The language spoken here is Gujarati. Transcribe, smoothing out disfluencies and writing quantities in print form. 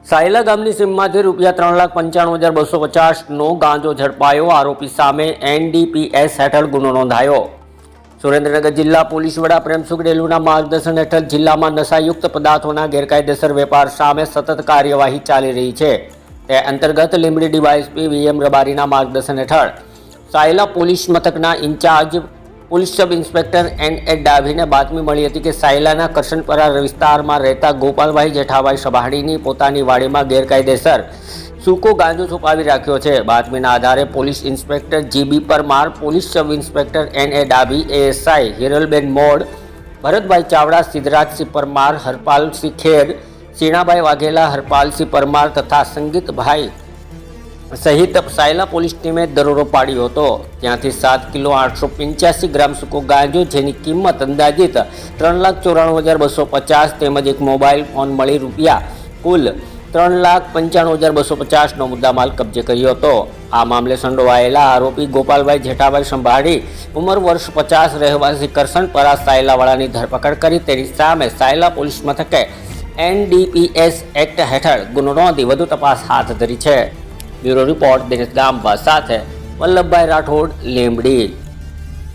સાયલા ગામની સીમમાંથી ₹3,95,250નો ગાંજો ઝડપાયો। આરોપી સામે NDPS હેઠળ ગુનો નોંધાયો। સુરેન્દ્રનગર જિલ્લા પોલીસ વડા પ્રેમસુખ ડેલુના માર્ગદર્શન હેઠળ જિલ્લામાં નશાયુક્ત પદાર્થોના ગેરકાયદેસર વેપાર સામે સતત કાર્યવાહી ચાલી રહી છે। તે અંતર્ગત લીંબડી ડીવાયએસપી VM રબારીના માર્ગદર્શન હેઠળ સાયલા પોલીસ મથકના incharge police sub inspector NA ડાભીને બાતમી મળી હતી કે સાયલાના કરશનપરા વિસ્તારમાં રહેતા ગોપાલભાઈ જેઠાભાઈ સભાણીની પોતાની વાડીમાં ગેરકાયદેસર સૂકો ગાંજો છુપાવી રાખ્યો છે। બાતમીના આધારે police inspector GB Parmar, police sub inspector NA Dabhi, ASI Hiralben Mod, Bharatbhai Chavda, Siddhrajsinh Parmar, Harpalsinh Kher, Sinabhai Vaghela, Harpalsinh Parmar તથા સંગીતભાઈ સહિત સાયલા પોલીસ ટીમે દરોડો પાડ્યો હતો। ત્યાંથી 7 કિલો 885 ગ્રામ સૂકો ગાંજો, જેની કિંમત અંદાજિત 3,94,250 તેમજ એક મોબાઈલ ફોન મળી કુલ ₹3,95,250નો મુદ્દામાલ કબજે કર્યો હતો। આ મામલે સંડોવાયેલા આરોપી ગોપાલભાઈ જેઠાભાઈ સંભાળી ઉંમર વર્ષ 50 રહેવાસી કરશનપરા સાયલાવાળાની ધરપકડ કરી તેની સામે સાયલા પોલીસ મથકે NDPS એક્ટ હેઠળ ગુનો નોંધી વધુ તપાસ હાથ ધરી છે। બ્યુરો રિપોર્ટ દિનેશ ગામવા સાથે વલ્લભભાઈ રાઠોડ, લીંબડી।